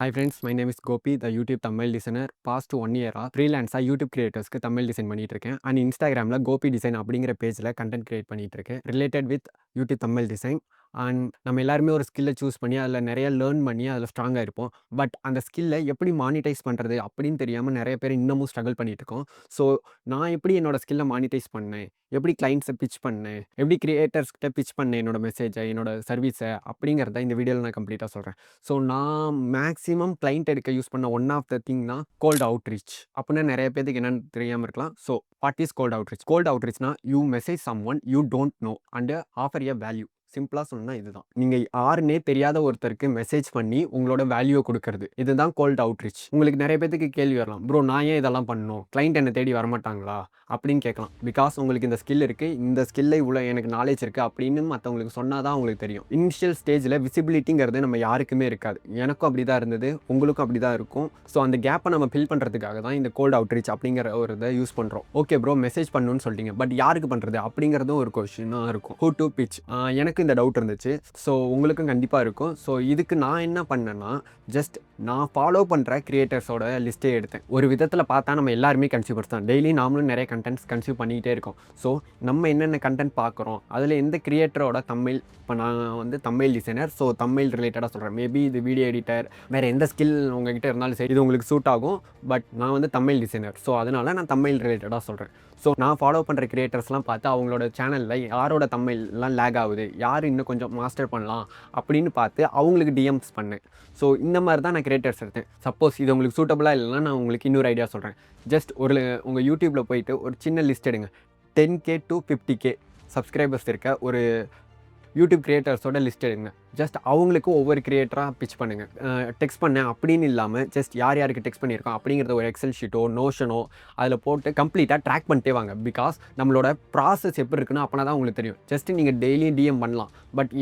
Hi friends, my name is Gopi, the YouTube Tamil listener. Past 1 year freelancer YouTube creatorsக்கு Tamil design பண்ணிட்டு இருக்கேன். And இன்ஸ்டாகிராமில் Gopi design அப்படிங்கிற பேஜில் கண்டென்ட் கிரியேட் பண்ணிட்டு இருக்கேன் related with YouTube Tamil design. And நம்ம எல்லாருமே ஒரு ஸ்கில்லை சூஸ் பண்ணி அதில் நிறைய லேர்ன் பண்ணி அதில் ஸ்ட்ராங்காக இருப்போம். பட் அந்த ஸ்கில்லை எப்படி மானிட்டைஸ் பண்ணுறது அப்படின்னு தெரியாமல் நிறைய பேர் இன்னமும் ஸ்ட்ரகிள் பண்ணிட்டு இருக்கோம். ஸோ நான் எப்படி என்னோட ஸ்கில்லை மானிட்டைஸ் பண்ணேன், எப்படி கிளைண்ட்ஸை பிச் பண்ணேன், எப்படி கிரியேட்டர்ஸ்கிட்ட பிச் பண்ணேன் என்னோட மெசேஜை, என்னோட சர்வீஸை அப்படிங்கிறத இந்த வீடியோவில் நான் கம்ப்ளீட்டாக சொல்கிறேன். ஸோ நான் மேக்ஸிமம் கிளைண்ட் எடுக்க யூஸ் பண்ண ஒன் ஆஃப் த திங்னா கோல்ட் அவுட்ரீச். அப்படின்னா நிறைய பேருக்கு என்னென்னு தெரியாமல் இருக்கலாம். So what is cold outreach? Cold அவுட்ரீச்னா you message someone you don't know and offer a value. சிம்பிளாக சொன்னால் இதுதான். நீங்கள் யாருன்னே தெரியாத ஒருத்தருக்கு மெசேஜ் பண்ணி உங்களோட வேல்யூவை கொடுக்கறது, இதுதான் கோல்ட் அவுட்ரீச். உங்களுக்கு நிறைய பேருக்கு கேள்வி வரலாம், ப்ரோ நான் ஏன் இதெல்லாம் பண்ணணும், கிளைண்ட் என்னை தேடி வரமாட்டாங்களா அப்படின்னு கேட்கலாம். பிகாஸ் உங்களுக்கு இந்த ஸ்கில் இருக்குது, இந்த ஸ்கில்லை இவ்வளோ எனக்கு நாலேஜ் இருக்குது அப்படின்னு மற்றவங்களுக்கு சொன்னால் தான் உங்களுக்கு தெரியும். இனிஷியல் ஸ்டேஜில் விசிபிலிட்டிங்கிறது நம்ம யாருக்குமே இருக்காது. எனக்கும் அப்படி தான் இருந்தது, உங்களுக்கும் அப்படி தான் இருக்கும். ஸோ அந்த கேப்பை நம்ம ஃபில் பண்ணுறதுக்காக தான் இந்த கோல்ட் அவுட்ரீச் அப்படிங்கிற ஒரு இதை யூஸ் பண்ணுறோம். ஓகே ப்ரோ மெசேஜ் பண்ணணும்னு சொல்லிட்டீங்க, பட் யாருக்கு பண்ணுறது அப்படிங்கிறதும் ஒரு கொஸ்டினாக இருக்கும். Who to pitch? எனக்கு இந்த டவுட் இருந்துச்சு. ஸோ உங்களுக்கும் கண்டிப்பாக இருக்கும். ஸோ இதுக்கு நான் என்ன பண்ணேன்னா, ஜஸ்ட் நான் ஃபாலோ பண்ணுற கிரியேட்டர்ஸோட லிஸ்ட்டே எடுத்தேன். ஒரு விதத்தில் பார்த்தா நம்ம எல்லாருமே கன்சியூமர்ஸ் தான். டெய்லி நாமளும் நிறைய கண்டென்ட்ஸ் கன்சியூம் பண்ணிக்கிட்டே இருக்கோம். ஸோ நம்ம என்னென்ன கண்டென்ட் பார்க்குறோம், அதில் எந்த கிரியேட்டரோட தமிழ், இப்போ நான் வந்து தமிழ் டிசைனர், ஸோ தமிழ் ரிலேட்டடாக சொல்கிறேன். மேபி இது வீடியோ எடிட்டர், வேறு எந்த ஸ்கில் உங்ககிட்ட இருந்தாலும் சரி, இது உங்களுக்கு சூட் ஆகும். பட் நான் வந்து தமிழ் டிசைனர், ஸோ அதனால் நான் தமிழ் ரிலேட்டடாக சொல்கிறேன். ஸோ நான் ஃபாலோ பண்ணுற கிரியேட்டர்ஸ்லாம் பார்த்து அவங்களோட சேனலில் யாரோட தமிழ்லாம் லேக் ஆகுது, யார் இன்னும் கொஞ்சம் மாஸ்டர் பண்ணலாம் அப்படின்னு பார்த்து அவங்களுக்கு டிஎம்ஸ் பண்ணேன். ஸோ இந்த மாதிரி தான் நான் கிரியேட்டர்ஸ் எடுத்தேன். சப்போஸ் இது உங்களுக்கு சூட்டபுளாக இல்லைன்னா நான் உங்களுக்கு இன்னொரு ஐடியா சொல்கிறேன். ஜஸ்ட் உங்கள் யூடியூப்பில் போயிட்டு ஒரு சின்ன லிஸ்ட் எடுங்க. 10K to 50K சப்ஸ்கிரைபர்ஸ் இருக்க ஒரு யூடியூப் கிரியேட்டர்ஸோட லிஸ்ட் எடுங்க. ஜஸ்ட் அவங்களுக்கு ஒவ்வொரு கிரியேட்டராக பிச் பண்ணுங்கள். டெக்ஸ்ட் பண்ணேன் அப்படின்னு இல்லாமல் ஜஸ்ட் யார் யாருக்கு டெக்ஸ்ட் பண்ணியிருக்கோம் அப்படிங்கிறத ஒரு எக்ஸல் ஷீட்டோ நோஷனோ அதில் போட்டு கம்ப்ளீட்டாக ட்ராக் பண்ணிட்டே வாங்க. பிகாஸ் நம்மளோட ப்ராசஸ் எப்படி இருக்குன்னு அப்போனா தான் உங்களுக்கு தெரியும். ஜஸ்ட் நீங்கள் டெய்லியும் டிஎம் பண்ணலாம், பட்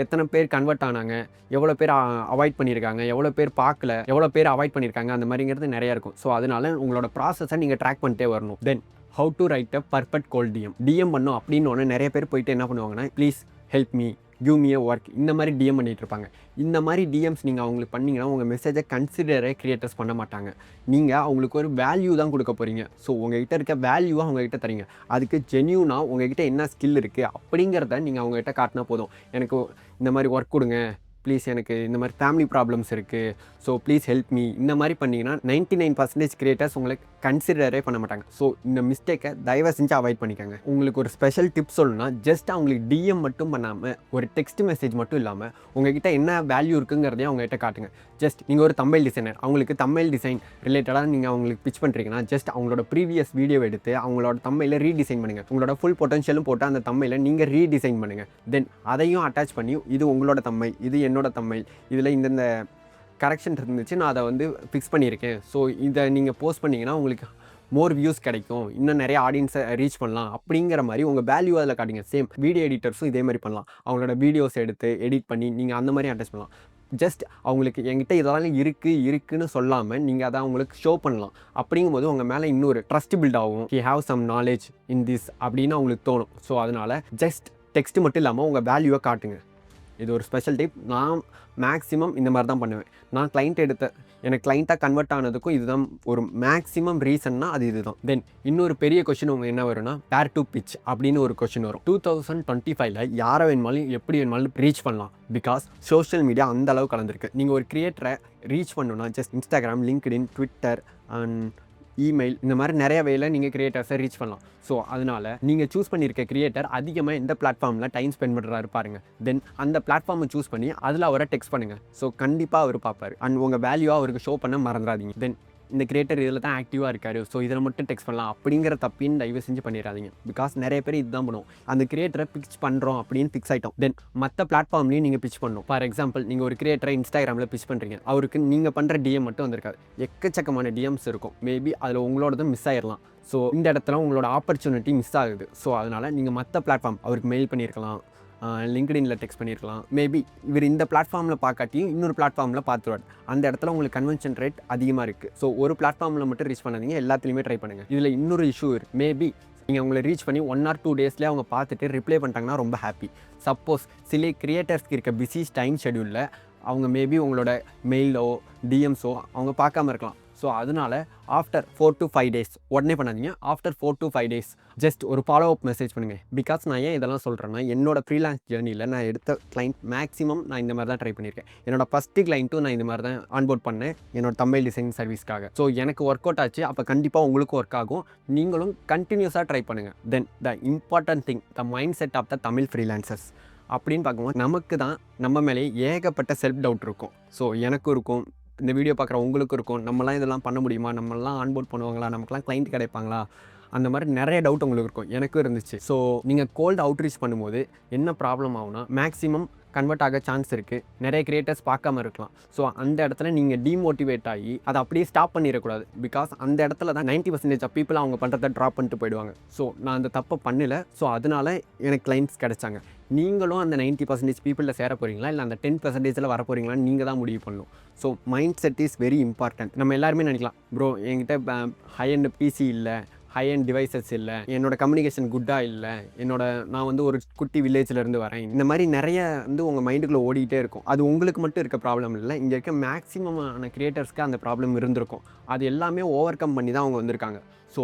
எத்தனை பேர் கன்வெர்ட் ஆனாங்க, எவ்வளோ பேர் அவாய்ட் பண்ணியிருக்காங்க, எவ்வளோ பேர் பார்க்கல, எவ்வளோ பேர் அவாய்ட் பண்ணியிருக்காங்க, அந்த மாதிரிங்கிறது நிறையா இருக்கும். ஸோ அதனால உங்களோட ப்ராசஸை நீங்கள் ட்ராக் பண்ணிட்டே வரணும். Then how to write a perfect cold DM பண்ணோம் அப்படின்னு ஒன்று நிறைய பேர் போயிட்டு என்ன பண்ணுவாங்கன்னா, please help me, give me a work, இந்த மாதிரி டிஎம் பண்ணிகிட்டு இருப்பாங்க. இந்த மாதிரி டிஎம்ஸ் நீங்கள் அவங்களுக்கு பண்ணிங்கன்னா உங்கள் மெசேஜை கன்சிடரே கிரியேட்டர்ஸ் பண்ண மாட்டாங்க. நீங்கள் அவங்களுக்கு ஒரு வேல்யூ தான் கொடுக்க போகிறீங்க. ஸோ உங்கள்கிட்ட இருக்க வேல்யூவாக அவங்ககிட்ட தரீங்க. அதுக்கு ஜென்யூனாக உங்கள்கிட்ட என்ன ஸ்கில் இருக்குது அப்படிங்கிறத நீங்கள் அவங்ககிட்ட காட்டினா போதும். எனக்கு இந்த மாதிரி ஒர்க் கொடுங்க ப்ளீஸ், எனக்கு இந்த மாதிரி ஃபேமிலி ப்ராப்ளம்ஸ் இருக்குது, ஸோ ப்ளீஸ் ஹெல்ப் மீ, இந்த மாதிரி பண்ணிங்கன்னா 99% கிரியேட்டர்ஸ் உங்களுக்கு கன்சிடரே பண்ண மாட்டாங்க. ஸோ இந்த மிஸ்டேக்கை தயவு செஞ்சு அவாய்ட் பண்ணிக்கோங்க. உங்களுக்கு ஒரு ஸ்பெஷல் டிப்ஸ் சொல்லணும்னா, ஜஸ்ட் அவங்களுக்கு டிஎம் மட்டும் பண்ணாமல் ஒரு டெக்ஸ்ட் மெசேஜ் மட்டும் இல்லாமல் உங்ககிட்ட என்ன வேல்யூ இருக்குங்கிறதையும் அவங்ககிட்ட காட்டுங்க. ஜஸ்ட் நீங்கள் ஒரு தமிழ் டிசைனர், அவங்களுக்கு தமிழ் டிசைன் ரிலேட்டடாக நீங்கள் அவங்களுக்கு பிச் பண்ணுறீங்கன்னா, ஜஸ்ட் அவங்களோட ப்ரீவியஸ் வீடியோ எடுத்து அவங்களோட தமிழில் ரீடிசைன் பண்ணுங்கள். உங்களோட ஃபுல் பொட்டன்ஷியலும் போட்டு அந்த தமிழில் நீங்கள் ரீடிசைன் பண்ணுங்கள். தென் அதையும் அட்டாச் பண்ணி, இது உங்களோட தமிழ், இது என்னோட தமிழ், இதில் இந்தந்த கரெக்ஷன் இருந்துச்சு, நான் அதை வந்து ஃபிக்ஸ் பண்ணியிருக்கேன். ஸோ இதை நீங்கள் போஸ்ட் பண்ணிங்கன்னா உங்களுக்கு மோர் வியூஸ் கிடைக்கும், இன்னும் நிறைய ஆடியன்ஸை ரீச் பண்ணலாம் அப்படிங்கிற மாதிரி உங்கள் வேல்யூ அதில் காட்டுங்க. சேம் வீடியோ எடிட்டர்ஸும் இதே மாதிரி பண்ணலாம். அவங்களோட வீடியோஸ் எடுத்து எடிட் பண்ணி நீங்கள் அந்த மாதிரி அட்டாச் பண்ணலாம். ஜஸ்ட் அவங்களுக்கு என்கிட்ட இதெல்லாம் இருக்குன்னு சொல்லாமல் நீங்கள் அதை அவங்களுக்கு ஷோ பண்ணலாம். அப்படிங்கும்போது உங்கள் மேலே இன்னொரு ட்ரஸ்ட் பில்ட் ஆகும். He have some knowledge in this அப்படின்னு அவங்களுக்கு தோணும். ஸோ அதனால் ஜஸ்ட் டெக்ஸ்ட் மட்டும் இல்லாமல் உங்கள் வேல்யூவை காட்டுங்க. இது ஒரு ஸ்பெஷல் டிப். நான் மேக்ஸிமம் இந்த மாதிரி தான் பண்ணுவேன். நான் எனக்கு கிளைண்ட்டாக கன்வெர்ட் ஆனதுக்கும் இதுதான் ஒரு மேக்ஸிமம் ரீசன்னா அது இதுதான். தென் இன்னொரு பெரிய கொஷின் உங்கள் என்ன வரும்னா, பேர் டு பிச் அப்படின்னு ஒரு கொஷின் வரும். 2025 யாரை வேணுமாலும் எப்படி வேணுமாலும் ரீச் பண்ணலாம். பிகாஸ் சோஷியல் மீடியா அந்த அளவு கலந்துருக்கு. நீங்கள் ஒரு கிரியேட்டரை ரீச் பண்ணணும்னா just Instagram, LinkedIn, Twitter and email, இந்த மாதிரி நிறைய வேலை நீங்கள் கிரியேட்டர்ஸை ரீச் பண்ணலாம். ஸோ அதனால் நீங்கள் சூஸ் பண்ணியிருக்க கிரியேட்டர் அதிகமாக எந்த பிளாட்ஃபார்மில் டைம் ஸ்பெண்ட் பண்ணுறாரு பாருங்கள். தென் அந்த பிளாட்ஃபார்மை சூஸ் பண்ணி அதில் அவரை டெக்ஸ்ட் பண்ணுங்கள். ஸோ கண்டிப்பாக அவர் பார்ப்பார். அண்ட் உங்கள் வேல்யூவாக அவருக்கு ஷோ பண்ண மறந்துடாதீங்க. தென் இந்த கிரியேட்டர் இதில் தான் ஆக்டிவாக இருக்கார், ஸோ இதில் மட்டும் டெக்ஸ்ட் பண்ணலாம் அப்படிங்கிற தப்பின்னு தயவு செஞ்சு பண்ணிடாதீங்க. பிகாஸ் நிறைய பேர் இதுதான் பண்ணுவோம். அந்த கிரியேட்டரை பிச் பண்ணுறோம் அப்படின்னு ஃபிக்ஸ் ஆகிட்டோம். தென் மற்ற பிளாட்ஃபார்ம்லேயும் நீங்கள் பிச் பண்ணணும். ஃபார் எக்ஸாம்பிள், நீங்கள் ஒரு கிரியேட்டரை இன்ஸ்டாகிராமில் பிச் பண்ணுறீங்க, அவருக்கு நீங்கள் பண்ணுற டிஎம் மட்டும் வந்திருக்காது, எக்கச்சக்கமான டிஎம்ஸ் இருக்கும். மேபி அதில் உங்களோடதும் மிஸ் ஆயிடலாம். ஸோ இந்த இடத்துல உங்களோட ஆப்பர்ச்சுனிட்டி மிஸ் ஆகுது. ஸோ அதனால் நீங்கள் மற்ற பிளாட்ஃபார்ம், அவருக்கு மெயில் பண்ணியிருக்கலாம், லிங்க்டின்ல டெக்ஸ்ட் பண்ணியிருக்கலாம். மேபி இவர் இந்த பிளாட்ஃபார்மில் பார்க்காட்டியும் இன்னொரு பிளாட்ஃபார்மில் பார்த்துருவார். அந்த இடத்துல உங்களுக்கு கன்வென்ஷன் ரேட் அதிகமாக இருக்குது. ஸோ ஒரு பிளாட்ஃபார்மில் மட்டும் ரீச் பண்ணாதீங்க, எல்லாத்துலேயுமே ட்ரை பண்ணுங்கள். இதில் இன்னொரு இஷ்யூ இருக்குது. மேபி நீங்கள் அவங்களை ரீச் பண்ணி 1 or 2 டேஸ்லேயே அவங்க பார்த்துட்டு ரிப்ளை பண்ணிட்டாங்கன்னா ரொம்ப ஹாப்பி. சப்போஸ் சில கிரியேட்டர்ஸ்க்கு இருக்க பிஸி டைம் ஷெடியூலில் அவங்க மேபி உங்களோட மெயிலோ டிஎம்ஸோ அவங்க பார்க்காம இருக்கலாம். ஸோ அதனால ஆஃப்டர் 4 to 5 டேஸ் உடனே பண்ணாதீங்க. ஆஃப்டர் 4 to 5 டேஸ் ஜஸ்ட் ஒரு ஃபாலோ அப் மெசேஜ் பண்ணுங்கள். பிகாஸ் நான் ஏன் இதெல்லாம் சொல்கிறேன்னா, என்னோட ஃப்ரீலான்ஸ் ஜேர்னியில் நான் எடுத்த கிளைண்ட் மேக்ஸிமம் நான் இந்த மாதிரி தான் ட்ரை பண்ணியிருக்கேன். என்னோட ஃபஸ்ட்டு கிளைண்ட்டும் நான் இந்த மாதிரி தான் ஆன்போர்ட் பண்ணேன் என்னோட தமிழ் டிசைன் சர்வீஸ்க்காக. ஸோ எனக்கு ஒர்க் அவுட் ஆச்சு. அப்போ கண்டிப்பாக உங்களுக்கும் ஒர்க் ஆகும். நீங்களும் கண்டினியூஸாக ட்ரை பண்ணுங்கள். Then the important thing, the mindset of the Tamil freelancers அப்படின்னு பார்க்கும்போது நமக்கு தான் நம்ம மேலே ஏகப்பட்ட செல்ஃப் டவுட் இருக்கும். ஸோ எனக்கும் இருக்கும், இந்த வீடியோ பார்க்குற உங்களுக்கும் இருக்கும். நம்மலாம் இதெல்லாம் பண்ண முடியுமா? நம்மளாம் ஆன்போர்ட் பண்ணுவாங்களா? நமக்குலாம் கிளைண்ட் கிடைப்பாங்களா? அந்த மாதிரி நிறைய டவுட் உங்களுக்கு இருக்கும். எனக்கும் இருந்துச்சு. ஸோ நீங்கள் கோல்டு அவுட்ரீச் பண்ணும்போது என்ன ப்ராப்ளம் ஆகும்னா, மேக்ஸிமம் கன்வெர்ட் ஆக சான்ஸ் இருக்குது. நிறைய கிரியேட்டர்ஸ் பார்க்காம இருக்கலாம். ஸோ அந்த இடத்துல நீங்கள் டீமோட்டிவேட் ஆகி அதை அப்படியே ஸ்டாப் பண்ணிடக்கூடாது. பிகாஸ் அந்த இடத்துல தான் 90% ஆஃப் பீப்புள் அவங்க பண்ணுறதை ட்ராப் பண்ணிட்டு போயிடுவாங்க. ஸோ நான் அந்த தப்பை பண்ணல. ஸோ அதனால எனக்கு கிளைண்ட்ஸ் கிடைச்சாங்க. நீங்களும் அந்த 90% பீப்புளில் சேர போகிறீங்களா, இல்லை அந்த 10%ல் வர போகிறீங்களான்னு நீங்கள் தான் முடிவு பண்ணணும். So mind set is very important. நம்ம எல்லாருமே நினைக்கலாம், ப்ரோ என்கிட்ட ஹை அண்ட் பிசி இல்லை, ஹை அண்ட் டிவைசஸ் இல்லை, என்னோட கம்யூனிகேஷன் குட்டாக இல்லை, நான் வந்து ஒரு குட்டி வில்லேஜ்லேருந்து வரேன். இந்த மாதிரி நிறைய வந்து உங்கள் மைண்டுக்குள்ளே ஓடிக்கிட்டே இருக்கும். அது உங்களுக்கு மட்டும் இருக்க ப்ராப்ளம் இல்லை. இங்கே இருக்க மேக்ஸிமமான கிரியேட்டர்ஸ்க்கு அந்த ப்ராப்ளம் இருந்திருக்கும். அது எல்லாமே ஓவர் கம் பண்ணி தான் அவங்க வந்திருக்காங்க. ஸோ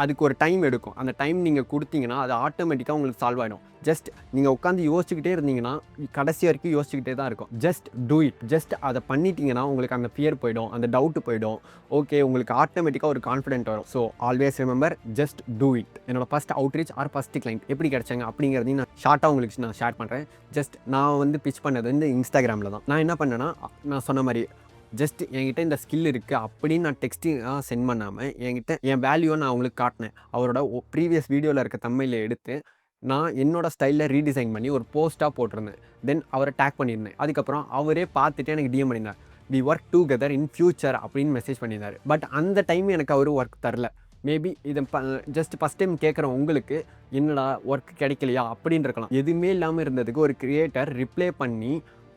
அதுக்கு ஒரு டைம் எடுக்கும். அந்த டைம் நீங்கள் கொடுத்தீங்கன்னா அது ஆட்டோமேட்டிக்காக உங்களுக்கு சால்வ் ஆகிடும். ஜஸ்ட் நீங்கள் உட்காந்து யோசிச்சுக்கிட்டே இருந்தீங்கன்னா கடைசி வரைக்கும் யோசிச்சுக்கிட்டே தான் இருக்கும். Just do it. ஜஸ்ட் அதை பண்ணிட்டீங்கன்னா உங்களுக்கு அந்த ஃபியர் போயிடும், அந்த டவுட்டு போயிடும். ஓகே, உங்களுக்கு ஆட்டோமேட்டிக்காக ஒரு கான்ஃபிடென்ட் வரும். So always remember, just do it. என்னோட first outreach or first client எப்படி கிடைச்சாங்க அப்படிங்கிறதையும் நான் ஷார்ட்டாக உங்களுக்கு நான் ஷேர் பண்ணுறேன். ஜஸ்ட் நான் வந்து பிச் பண்ணது வந்து இன்ஸ்டாகிராமில் தான். நான் என்ன பண்ணேன்னா, நான் சொன்ன மாதிரி ஜஸ்ட் என்கிட்ட இந்த ஸ்கில் இருக்குது அப்படின்னு நான் டெக்ஸ்டிங்காக சென்ட் பண்ணாமல் என் வேல்யூவை நான் அவங்களுக்கு காட்டினேன். அவரோட ப்ரீவியஸ் வீடியோவில் இருக்க தமிழில் எடுத்து நான் என்னோட ஸ்டைலில் ரீடிசைன் பண்ணி ஒரு போஸ்ட்டாக போட்டிருந்தேன். தென் அவரை டேக் பண்ணியிருந்தேன். அதுக்கப்புறம் அவரே பார்த்துட்டு எனக்கு டிஎம் பண்ணியிருந்தார். We work together in future அப்படின்னு மெசேஜ் பண்ணியிருந்தார். பட் அந்த டைம் எனக்கு அவர் ஒர்க் தரல. மேபி இதை ஜஸ்ட் ஃபஸ்ட் டைம் கேட்குற உங்களுக்கு என்னடா ஒர்க் கிடைக்கலையா அப்படின்னு இருக்கலாம். எதுவுமே இல்லாமல் இருந்ததுக்கு ஒரு கிரியேட்டர் ரிப்ளை பண்ணி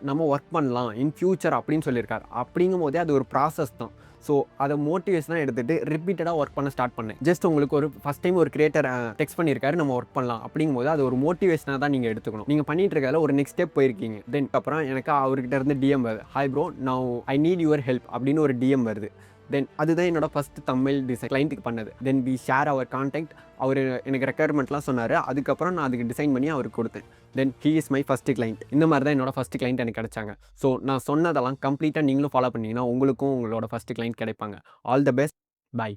நம்ம ஒர்க் பண்ணலாம் இன் ஃபியூச்சர் அப்படின்னு சொல்லியிருக்காரு. அப்படிங்கும் போதே அது ஒரு ப்ராசஸ் தான். ஸோ அதை மோட்டிவேஷனாக எடுத்துகிட்டு ரிப்பீட்டடாக ஒர்க் பண்ண ஸ்டார்ட் பண்ணேன். ஜஸ்ட் உங்களுக்கு ஒரு ஃபஸ்ட் டைம் ஒரு கிரியேட்டர் டெக்ஸ்ட் பண்ணியிருக்காரு, நம்ம ஒர்க் பண்ணலாம் அப்படிங்கும்போது அது ஒரு மோட்டிவேஷனாக தான் நீங்கள் எடுத்துக்கணும். நீங்கள் பண்ணிட்டு இருக்கல ஒரு நெக்ஸ்ட் ஸ்டெப் போயிருக்கீங்க. தென் அப்புறம் எனக்கு அவர்கிட்ட இருந்து டிஎம் வருது, hi bro, now I need your help அப்படின்னு ஒரு டிஎம் வருது. தென் அதுதான் என்னோட ஃபஸ்ட் தமிழ் டிசைன் கிளைண்ட்டுக்கு பண்ணது. Then we share our contact. அவர் எனக்கு ரெக்குயர்மெண்ட்லாம் சொன்னார். அதுக்கப்புறம் நான் அதுக்கு டிசைன் பண்ணி அவருக்கு கொடுத்தேன். தென் he is my first client. இந்த மாதிரி தான் என்னோட ஃபஸ்ட் கிளைண்ட் எனக்கு கிடைச்சாங்க. ஸோ நான் சொன்னதெல்லாம் கம்ப்ளீட்டாக நீங்களும் ஃபாலோ பண்ணிங்கன்னா உங்களுக்கும் உங்களோட ஃபஸ்ட் கிளைண்ட் கிடைப்பாங்க. All the best. பை.